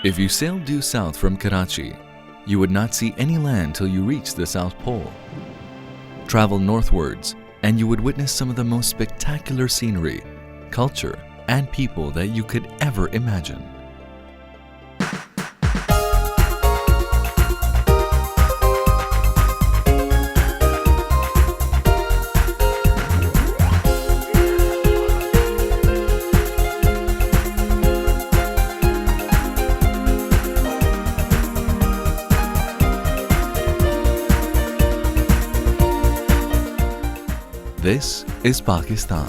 If you sailed due south from Karachi, you would not see any land till you reached the South Pole. Travel northwards, and you would witness some of the most spectacular scenery, culture, and people that you could ever imagine. This is Pakistan.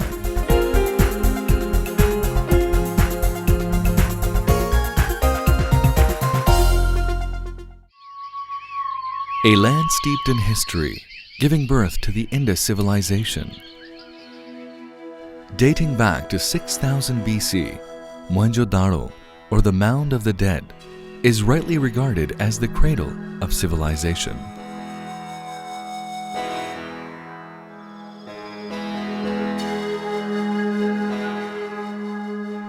A land steeped in history, giving birth to the Indus civilization. Dating back to 6000 BC, Mohenjo-daro, or the Mound of the Dead, is rightly regarded as the cradle of civilization.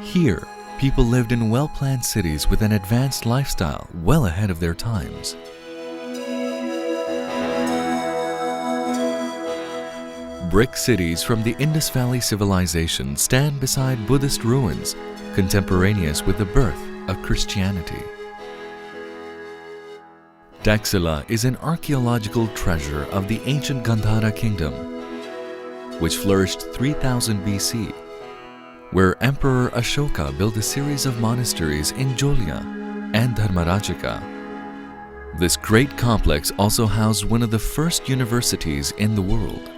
Here, people lived in well-planned cities with an advanced lifestyle well ahead of their times. Brick cities from the Indus Valley civilization stand beside Buddhist ruins, contemporaneous with the birth of Christianity. Taxila is an archaeological treasure of the ancient Gandhara kingdom, which flourished 3000 BC. Where Emperor Ashoka built a series of monasteries in Jolya and Dharmarajika. This great complex also housed one of the first universities in the world.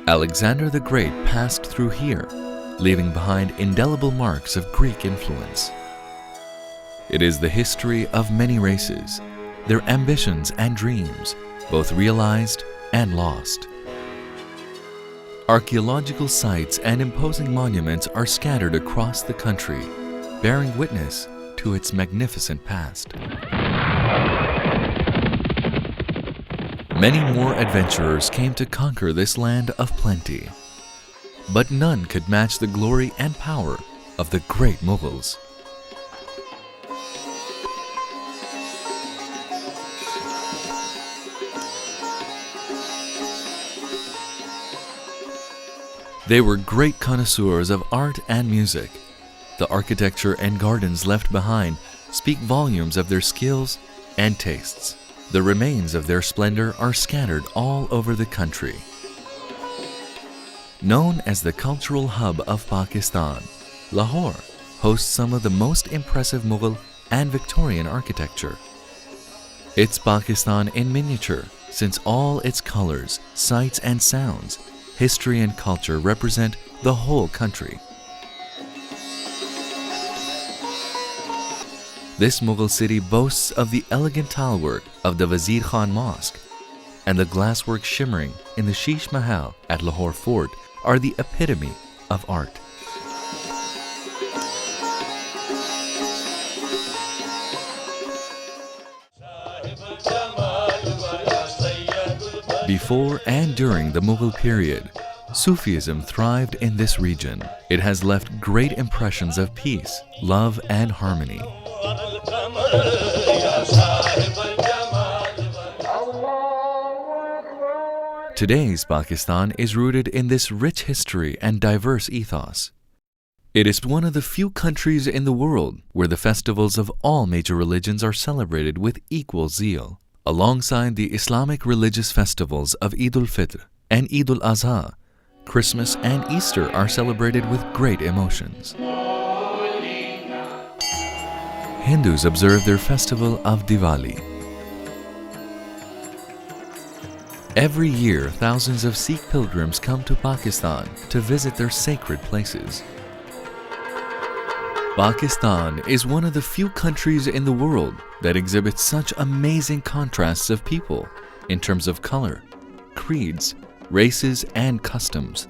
Alexander the Great passed through here, leaving behind indelible marks of Greek influence. It is the history of many races, their ambitions and dreams, both realized and lost. Archaeological sites and imposing monuments are scattered across the country, bearing witness to its magnificent past. Many more adventurers came to conquer this land of plenty, but none could match the glory and power of the great Mughals. They were great connoisseurs of art and music. The architecture and gardens left behind speak volumes of their skills and tastes. The remains of their splendor are scattered all over the country. Known as the cultural hub of Pakistan, Lahore hosts some of the most impressive Mughal and Victorian architecture. It's Pakistan in miniature, since all its colors, sights and sounds, history and culture represent the whole country. This Mughal city boasts of the elegant tilework of the Wazir Khan Mosque, and the glasswork shimmering in the Sheesh Mahal at Lahore Fort are the epitome of art. Before and during the Mughal period, Sufism thrived in this region. It has left great impressions of peace, love, and harmony. Today's Pakistan is rooted in this rich history and diverse ethos. It is one of the few countries in the world where the festivals of all major religions are celebrated with equal zeal. Alongside the Islamic religious festivals of Eid al-Fitr and Eid al-Adha, Christmas and Easter are celebrated with great emotions. Hindus observe their festival of Diwali. Every year, thousands of Sikh pilgrims come to Pakistan to visit their sacred places. Pakistan is one of the few countries in the world that exhibits such amazing contrasts of people in terms of color, creeds, races, and customs.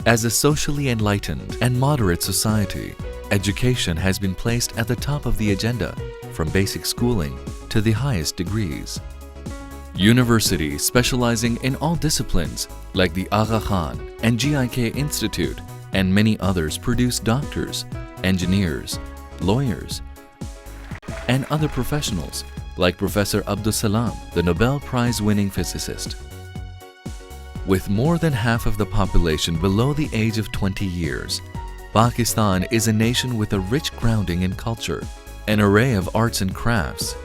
As a socially enlightened and moderate society, education has been placed at the top of the agenda, from basic schooling to the highest degrees. Universities specializing in all disciplines, like the Aga Khan and GIK Institute, and many others produce doctors, engineers, lawyers, and other professionals like Professor Abdus Salam, the Nobel Prize-winning physicist. With more than half of the population below the age of 20 years, Pakistan is a nation with a rich grounding in culture, an array of arts and crafts,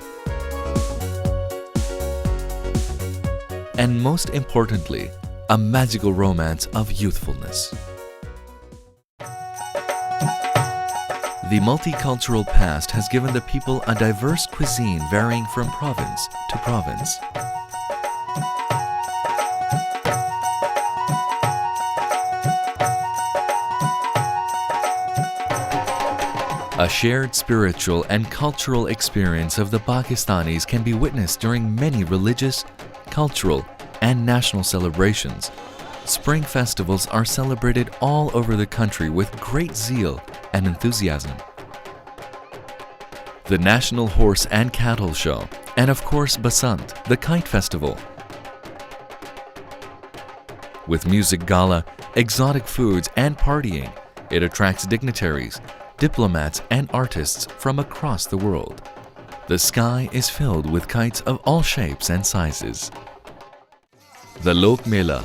and most importantly, a magical romance of youthfulness. The multicultural past has given the people a diverse cuisine varying from province to province. A shared spiritual and cultural experience of the Pakistanis can be witnessed during many religious, cultural, and national celebrations. Spring festivals are celebrated all over the country with great zeal and enthusiasm. The National Horse and Cattle Show, and of course Basant, the Kite Festival. With music gala, exotic foods, and partying, it attracts dignitaries, diplomats, and artists from across the world. The sky is filled with kites of all shapes and sizes. The Lok Mela,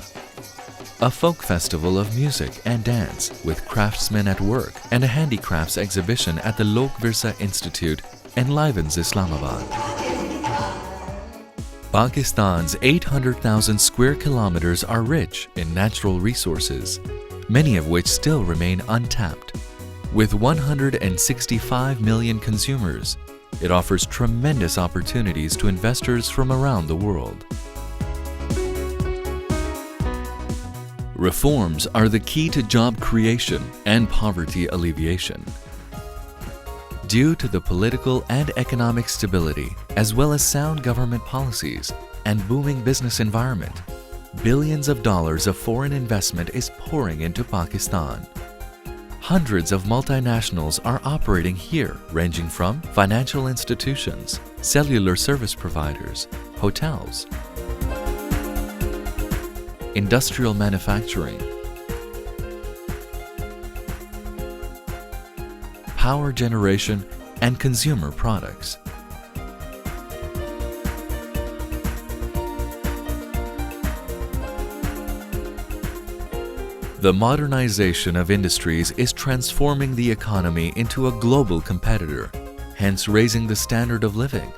a folk festival of music and dance with craftsmen at work, and a handicrafts exhibition at the Lok Virsa Institute enlivens Islamabad. Pakistan's 800,000 square kilometers are rich in natural resources, many of which still remain untapped. With 165 million consumers, it offers tremendous opportunities to investors from around the world. Reforms are the key to job creation and poverty alleviation. Due to the political and economic stability, as well as sound government policies and booming business environment, billions of dollars of foreign investment is pouring into Pakistan. Hundreds of multinationals are operating here, ranging from financial institutions, cellular service providers, hotels, industrial manufacturing, power generation, and consumer products. The modernization of industries is transforming the economy into a global competitor, hence raising the standard of living,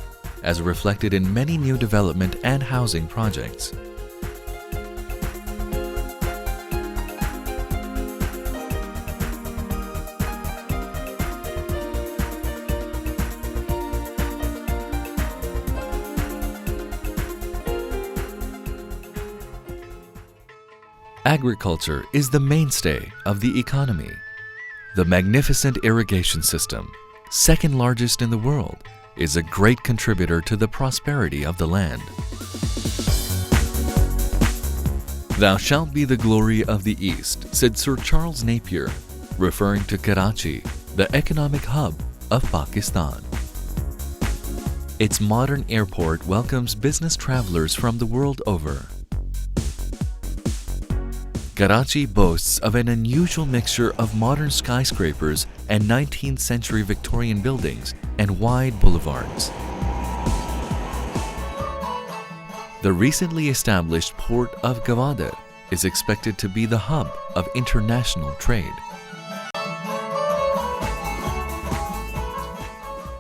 as reflected in many new development and housing projects. Agriculture is the mainstay of the economy. The magnificent irrigation system, second largest in the world, is a great contributor to the prosperity of the land. "Thou shalt be the glory of the East," said Sir Charles Napier, referring to Karachi, the economic hub of Pakistan. Its modern airport welcomes business travelers from the world over. Karachi boasts of an unusual mixture of modern skyscrapers and 19th century Victorian buildings and wide boulevards. The recently established port of Gwadar is expected to be the hub of international trade.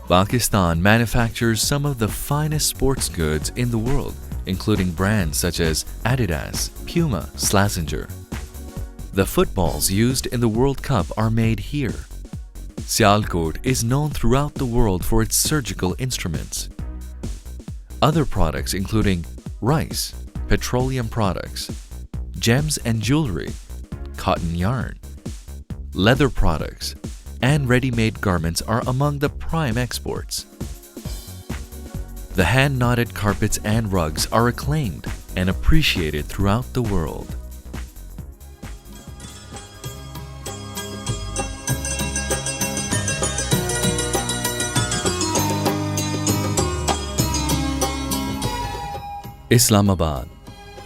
Pakistan manufactures some of the finest sports goods in the world, including brands such as Adidas, Puma, Slazenger. The footballs used in the World Cup are made here. Sialkot is known throughout the world for its surgical instruments. Other products including rice, petroleum products, gems and jewelry, cotton yarn, leather products, and ready-made garments are among the prime exports. The hand-knotted carpets and rugs are acclaimed and appreciated throughout the world. Islamabad,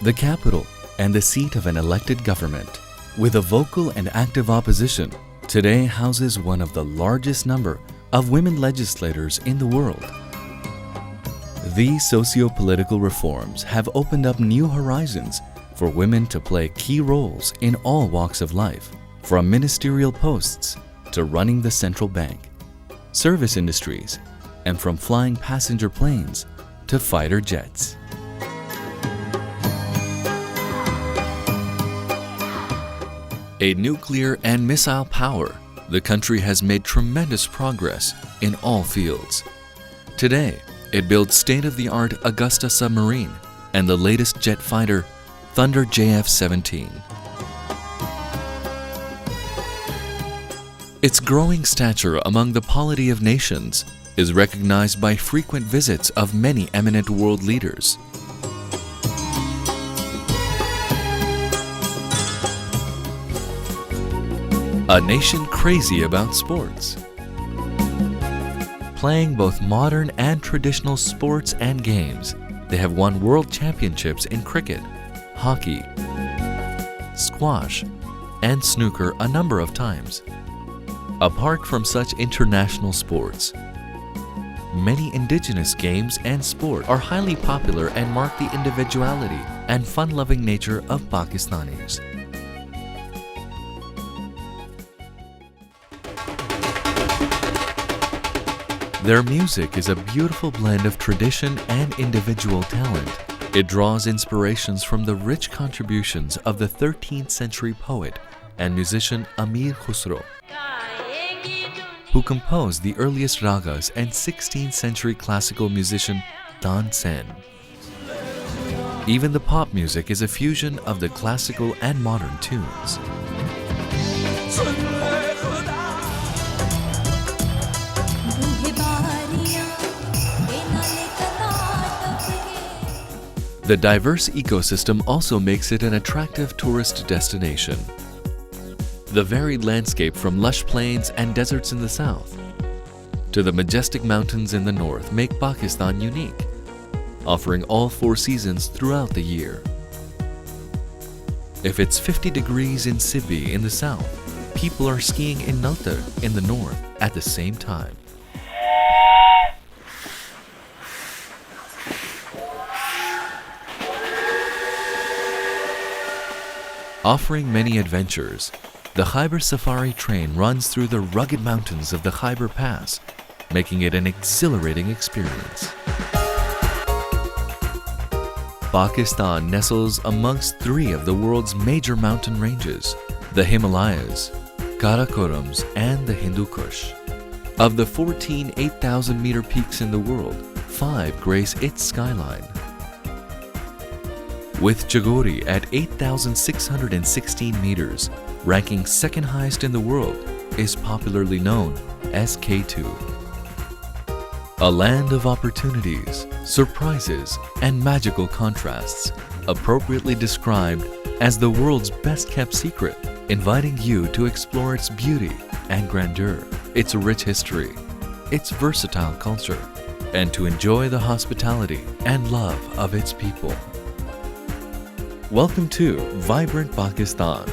the capital and the seat of an elected government, with a vocal and active opposition, today houses one of the largest number of women legislators in the world. These socio-political reforms have opened up new horizons for women to play key roles in all walks of life, from ministerial posts to running the central bank, service industries, and from flying passenger planes to fighter jets. A nuclear and missile power, the country has made tremendous progress in all fields. Today, it builds state-of-the-art Augusta submarine and the latest jet fighter, Thunder JF-17. Its growing stature among the polity of nations is recognized by frequent visits of many eminent world leaders. A nation crazy about sports. Playing both modern and traditional sports and games, they have won world championships in cricket, hockey, squash, and snooker a number of times. Apart from such international sports, many indigenous games and sport are highly popular and mark the individuality and fun-loving nature of Pakistanis. Their music is a beautiful blend of tradition and individual talent. It draws inspirations from the rich contributions of the 13th century poet and musician Amir Khusro, who composed the earliest ragas, and 16th century classical musician Tansen. Even the pop music is a fusion of the classical and modern tunes. The diverse ecosystem also makes it an attractive tourist destination. The varied landscape from lush plains and deserts in the south to the majestic mountains in the north make Pakistan unique, offering all 4 seasons throughout the year. If it's 50 degrees in Sibi in the south, people are skiing in Naltar in the north at the same time. Offering many adventures, the Khyber Safari train runs through the rugged mountains of the Khyber Pass, making it an exhilarating experience. Pakistan nestles amongst 3 of the world's major mountain ranges, the Himalayas, Karakorams, and the Hindu Kush. Of the 14 8,000-meter peaks in the world, 5 grace its skyline. With Chagori at 8,616 meters, ranking second highest in the world, is popularly known as K2. A land of opportunities, surprises, and magical contrasts, appropriately described as the world's best-kept secret, inviting you to explore its beauty and grandeur, its rich history, its versatile culture, and to enjoy the hospitality and love of its people. Welcome to Vibrant Pakistan.